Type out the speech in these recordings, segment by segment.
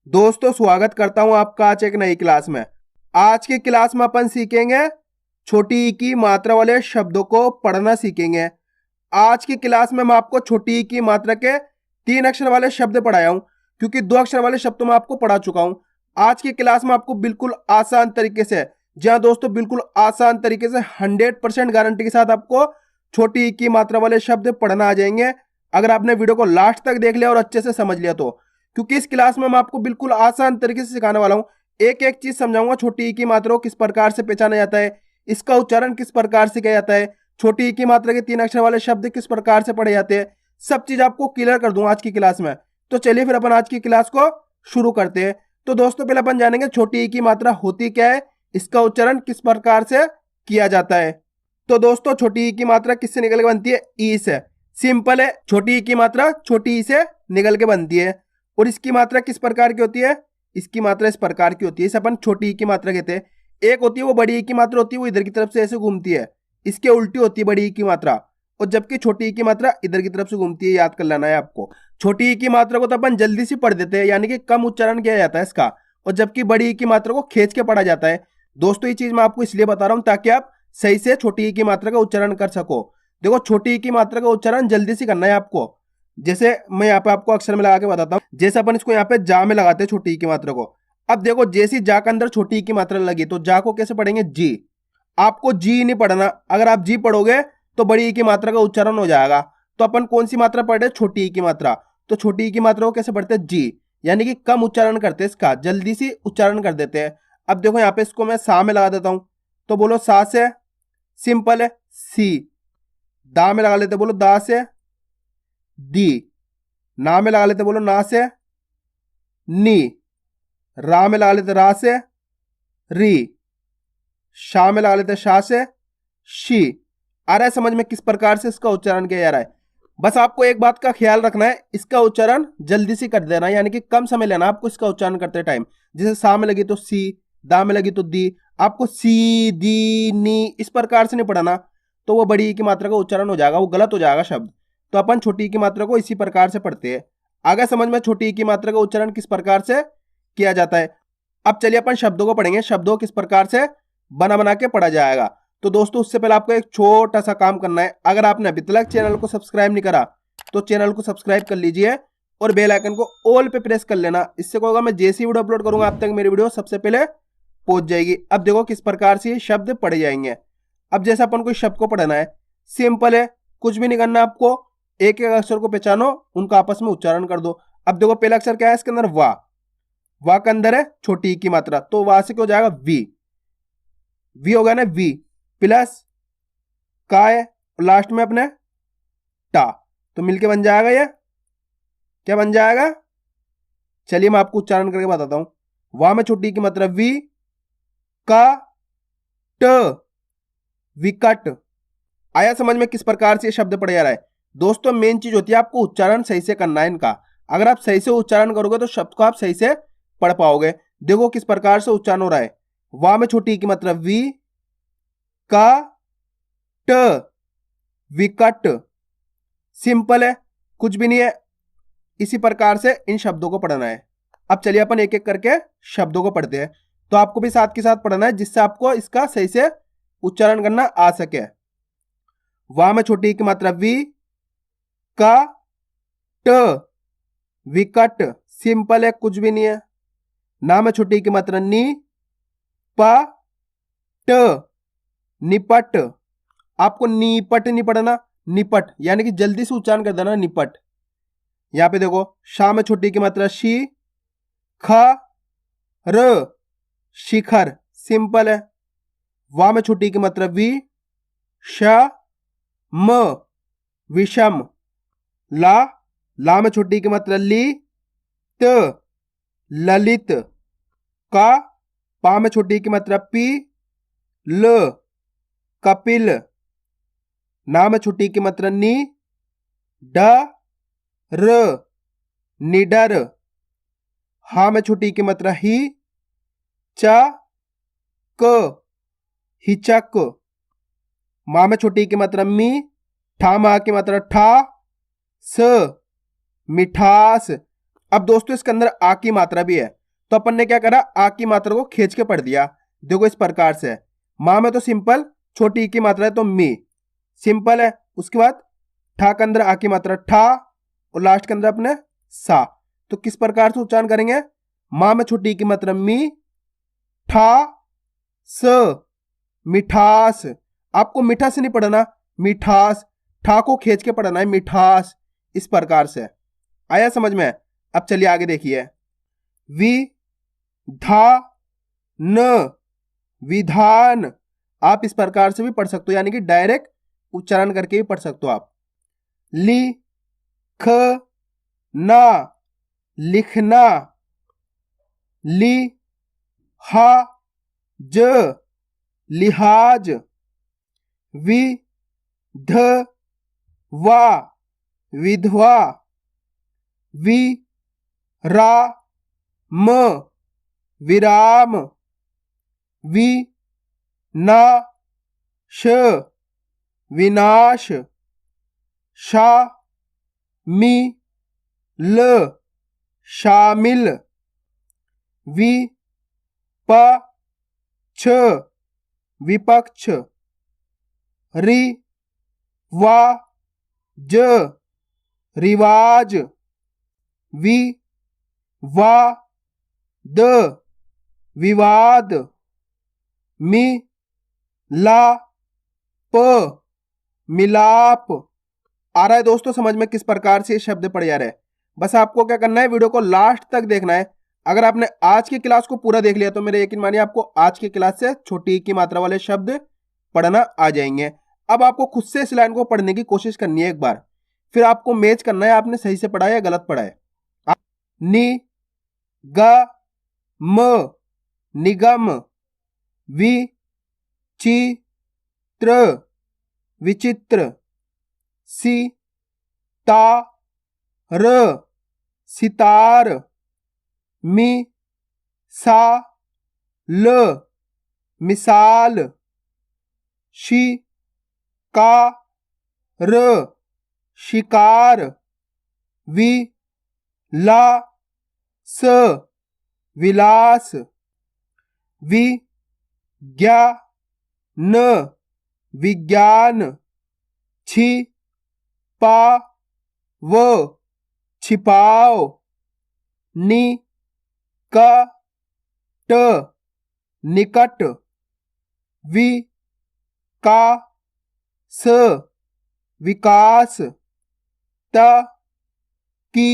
दोस्तों स्वागत करता हूं आपका आज एक नई क्लास में। आज की क्लास में अपन सीखेंगे छोटी ई की मात्रा वाले शब्दों को पढ़ना सीखेंगे। आज की क्लास में मैं आपको छोटी ई की मात्रा के 3 अक्षर वाले शब्द पढ़ाया हूं, क्योंकि 2 अक्षर वाले शब्द तो मैं आपको पढ़ा चुका हूं। आज की क्लास में आपको बिल्कुल आसान तरीके से, जी हाँ दोस्तों, बिल्कुल आसान तरीके से 100% गारंटी के साथ आपको छोटी ई की मात्रा वाले शब्द पढ़ना आ जाएंगे, अगर आपने वीडियो को लास्ट तक देख लिया और अच्छे से समझ लिया तो। क्योंकि इस क्लास में मैं आपको बिल्कुल आसान तरीके से सिखाने वाला हूं, एक एक चीज समझाऊंगा। छोटी ई की मात्रा को किस प्रकार से पहचाना जाता है, इसका उच्चारण किस प्रकार से किया जाता है, छोटी ई की मात्रा के 3 अक्षर वाले शब्द किस प्रकार से पढ़े जाते हैं, सब चीज आपको क्लियर कर दूंगा आज की क्लास में। तो चलिए फिर अपन आज की क्लास को शुरू करते हैं। तो दोस्तों पहले अपन जानेंगे छोटी ई की मात्रा होती क्या है, इसका उच्चारण किस प्रकार से किया जाता है। तो दोस्तों छोटी ई की मात्रा किससे निकल के बनती है? ई से। सिंपल है, छोटी ई की मात्रा छोटी ई से निकल के बनती है। और इसकी मात्रा किस प्रकार की होती है? इसकी मात्रा इस प्रकार की होती है, इसे अपन छोटी ई की मात्रा कहते हैं। एक होती है वो बड़ी ई की मात्रा होती है, वो इधर की तरफ से ऐसे घूमती है, इसके उल्टी होती है बड़ी ई की मात्रा। और जबकि छोटी ई की मात्रा इधर की तरफ से घूमती है, याद कर लेना है आपको। छोटी ई की मात्रा को तो अपन जल्दी से पढ़ देते हैं, यानी कि कम उच्चारण किया जाता है इसका, और जबकि बड़ी ई की मात्रा को खींच के पढ़ा जाता है। दोस्तों ये चीज मैं आपको इसलिए बता रहा हूं ताकि आप सही से छोटी ई की मात्रा का उच्चारण कर सको। देखो छोटी ई की मात्रा का उच्चारण जल्दी से करना है आपको। जैसे मैं यहाँ पे आपको अक्षर में लगा के बताता हूँ, जैसे अपन इसको यहाँ पे जा में लगाते हैं छोटी ई की मात्रा को। अब देखो जैसी जा के अंदर छोटी ई की मात्रा लगी, तो जा को कैसे पढ़ेंगे? जी। आपको जी नहीं पढ़ना, अगर आप जी पढ़ोगे तो बड़ी ई की मात्रा का उच्चारण हो जाएगा। तो अपन कौन सी मात्रा पढ़ रहे? छोटी ई की मात्रा। तो छोटी ई की मात्रा को कैसे पढ़ते हैं? जी, यानी कि कम उच्चारण करते हैं इसका, जल्दी से उच्चारण कर देते हैं। अब देखो यहाँ पे इसको मैं सा में लगा देता हूं, तो बोलो सा से। सिंपल है। सी। दा में लगा लेते, बोलो दा से। दी। ना में लगा लेते, बोलो ना से। नी। रा में लगा लेते, रा से। री। शा में लगा लेते, शा से। शी। आ रहा है समझ में किस प्रकार से इसका उच्चारण किया जा रहा है? बस आपको एक बात का ख्याल रखना है, इसका उच्चारण जल्दी से कर देना है, यानी कि कम समय लेना आपको इसका उच्चारण करते टाइम। जैसे सा में लगी तो सी, दा में लगी तो दी, आपको सी दी नी इस प्रकार से नहीं पढ़ना, तो वो बड़ी ई की मात्रा का उच्चारण हो जाएगा, वो गलत हो जाएगा शब्द। तो अपन छोटी ई की मात्रा को इसी प्रकार से पढ़ते हैं। आगे समझ में छोटी ई की मात्रा का उच्चारण किस प्रकार से किया जाता है। अब चलिए अपन शब्दों को पढ़ेंगे, शब्दों को किस प्रकार से बना बना के पढ़ा जाएगा। तो दोस्तों उससे पहले आपको एक छोटा सा काम करना है। अगर आपने अभी तक चैनल को सब्सक्राइब नहीं करा तो चैनल को सब्सक्राइब कर लीजिए और बेल आइकन को ऑल पे प्रेस कर लेना। इससे क्या होगा, मैं जैसी वीडियो अपलोड करूंगा आप तक मेरी वीडियो सबसे पहले पहुंच जाएगी। अब देखो किस प्रकार से ये शब्द पढ़े जाएंगे। अब जैसे अपन कोई शब्द को पढ़ना है, सिंपल है, कुछ भी नहीं करना आपको, एक एक अक्षर को पहचानो, उनका आपस में उच्चारण कर दो। अब देखो पहला अक्षर क्या है इसके अंदर? वाह। वाह के अंदर है छोटी ई की मात्रा, तो वाह से क्या हो जाएगा? वी। वी हो गया ना, वी प्लस का है और लास्ट में अपने टा, तो मिलके बन जाएगा ये, क्या बन जाएगा? चलिए मैं आपको उच्चारण करके बताता हूं। वाह में छोटी की मात्रा वी, का ट, विकट। आया समझ में किस प्रकार से ये शब्द पढ़े जा रहा है? दोस्तों मेन चीज होती है आपको उच्चारण सही से करना है इनका। अगर आप सही से उच्चारण करोगे तो शब्द को आप सही से पढ़ पाओगे। देखो किस प्रकार से उच्चारण हो रहा है। वाह में छोटी की मात्रा वी, का ट, विकट। सिंपल है, कुछ भी नहीं है, इसी प्रकार से इन शब्दों को पढ़ना है। अब चलिए अपन एक एक करके शब्दों को पढ़ते हैं, तो आपको भी साथ के साथ पढ़ना है जिससे आपको इसका सही से उच्चारण करना आ सके। वाह में छोटी की मात्रा वी, का ट, विकट। सिंपल है, कुछ भी नहीं है। ना में छोटी की मात्रा नी, प, ट, निपट। आपको निपट नहीं पढ़ना, निपट, यानी कि जल्दी से उच्चारण कर देना, निपट। यहां पे देखो शा में छोटी की मात्रा शी, ख, र, शिखर। सिंपल है। वाह में छोटी की मात्रा वी, श, म, विषम। ला, ला में छोटी की मात्रा ली, त, ललित। का, पा में छोटी की मात्रा पी, ल, कपिल। ना में छोटी की मात्रा नी, ड, र, निडर। हा में छोटी की मात्रा ही, च, क, हिचक। मा में छोटी की मात्रा मी, ठा मा की मात्रा ठा, स, मिठास। अब दोस्तों इसके अंदर आ की मात्रा भी है, तो अपन ने क्या करा, आ की मात्रा को खींच के पढ़ दिया। देखो इस प्रकार से, माँ में तो सिंपल छोटी ई की मात्रा है तो मी, सिंपल है। उसके बाद ठा के अंदर आ की मात्रा ठा, और लास्ट के अंदर अपने सा। तो किस प्रकार से उच्चारण करेंगे, माँ में छोटी ई की मात्रा मी, ठा स, मिठास। आपको मीठा से नहीं पढ़ना, मिठास, ठा को खींच के पढ़ना है, मिठास। इस प्रकार से आया समझ में। अब चलिए आगे देखिए, वि धा न, विधान। आप इस प्रकार से भी पढ़ सकते हो, यानी कि डायरेक्ट उच्चारण करके भी पढ़ सकते हो आप। लि ख ना, लिखना। लि हा ज, लिहाज। वि ध वा, विधवा। वि रा म, विराम। वि ना श, विनाश। शा मी ल, शामिल। वि प छ, विपक्ष। रि वा ज, रिवाज। वि वा द, विवाद। मि ला प, मिलाप। आ रहा है दोस्तों समझ में किस प्रकार से शब्द पढ़े जा रहे हैं। बस आपको क्या करना है, वीडियो को लास्ट तक देखना है। अगर आपने आज की क्लास को पूरा देख लिया तो मेरे यकीन मानिए आपको आज की क्लास से छोटी ई की मात्रा वाले शब्द पढ़ना आ जाएंगे। अब आपको खुद से इस लाइन को पढ़ने की कोशिश करनी है एक बार, फिर आपको मैच करना है आपने सही से पढ़ा है या गलत पढ़ा है। नि ग म, निगम। वि चि त्र, विचित्र। सि ता र, सितार। मि सा ल, मिसाल। शि का र, शिकार। वि ला स, विलास। वि ज्ञा न, विज्ञान। छि पा व, छिपाओ। नि क ट, निकट। वि का स, विकास। त की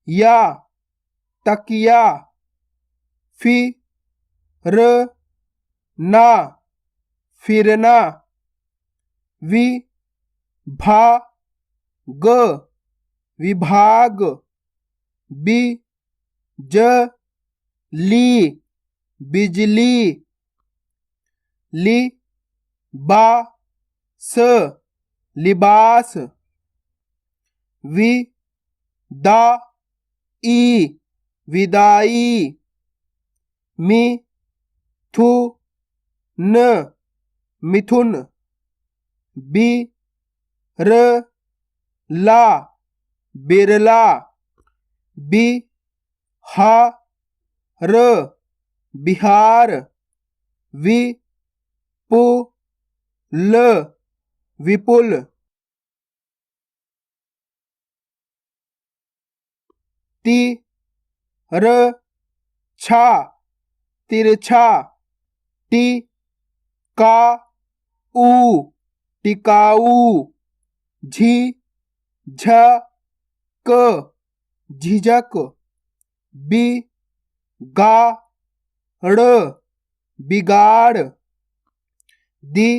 या, तकिया। फि र ना, फिरना। वि भा ग, विभाग। बि ज ली, बिजली। लि बा स, लिबास। वि दा ई, विदाई। मि थु न, मिथुन। बि र ला, बिरला। बि हा र, बिहार। वि पु ल, विपुल। ति र छा, तिरछा। टी का ऊ, टिकाऊ। झी झ क, झिझक। बि गा ड़, बिगाड़। दि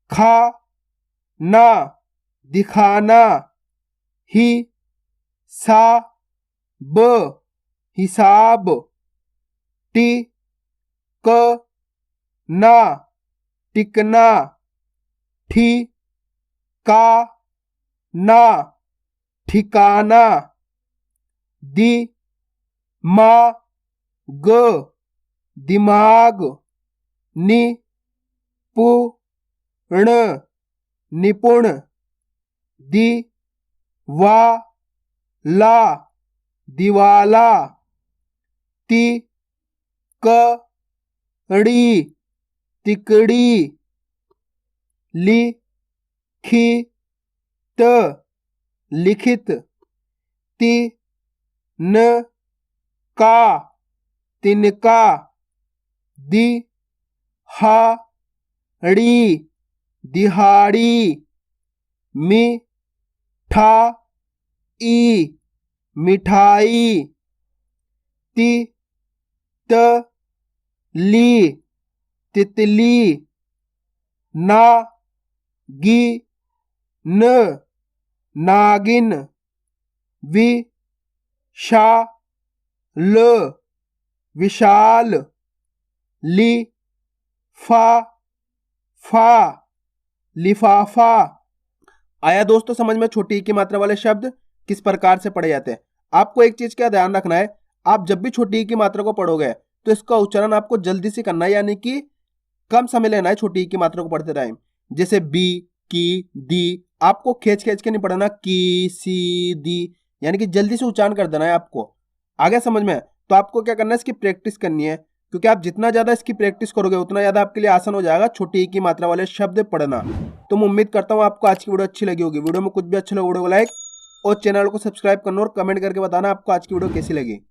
खा ना, दिखाना। ही सा ब, हिसाब। टी क ना, टिकना। ठी का ना, ठिकाना। दि मा ग, दिमाग। नि पु ण, निपुण। दि वा ला, दिवाला। ती क ड़ी तिकड़ी। लि खी त लिखित। ति न का तिनका। दि हा ड़ी दिहाड़ी। मि ठा ई मिठाई। ति त ली तितली। ना गी न नागिन। वि शा ल विशाल। लि फा फा लिफाफा। आया दोस्तों समझ में छोटी ई की मात्रा वाले शब्द किस प्रकार से पढ़े जाते हैं। आपको एक चीज का ध्यान रखना है, आप जब भी छोटी ई की मात्रा को पढ़ोगे तो इसका उच्चारण आपको जल्दी से करना है, यानी कि कम समय लेना है छोटी ई की मात्रा को पढ़ते टाइम। जैसे बी की दी, आपको खींच खींच के नहीं पढ़ना, की सी दी, यानी कि जल्दी से उच्चारण कर देना है आपको। आगे समझ में? तो आपको क्या करना है, इसकी प्रैक्टिस करनी है, क्योंकि आप जितना ज्यादा इसकी प्रैक्टिस करोगे उतना ज्यादा आपके लिए आसान हो जाएगा छोटी ई की मात्रा वाले शब्द पढ़ना। तो मैं उम्मीद करता हूँ आपको आज की वीडियो अच्छी लगी होगी। वीडियो में कुछ भी अच्छा लगे वीडियो को लाइक और चैनल को सब्सक्राइब करना और कमेंट करके बताना आपको आज की वीडियो कैसी लगी।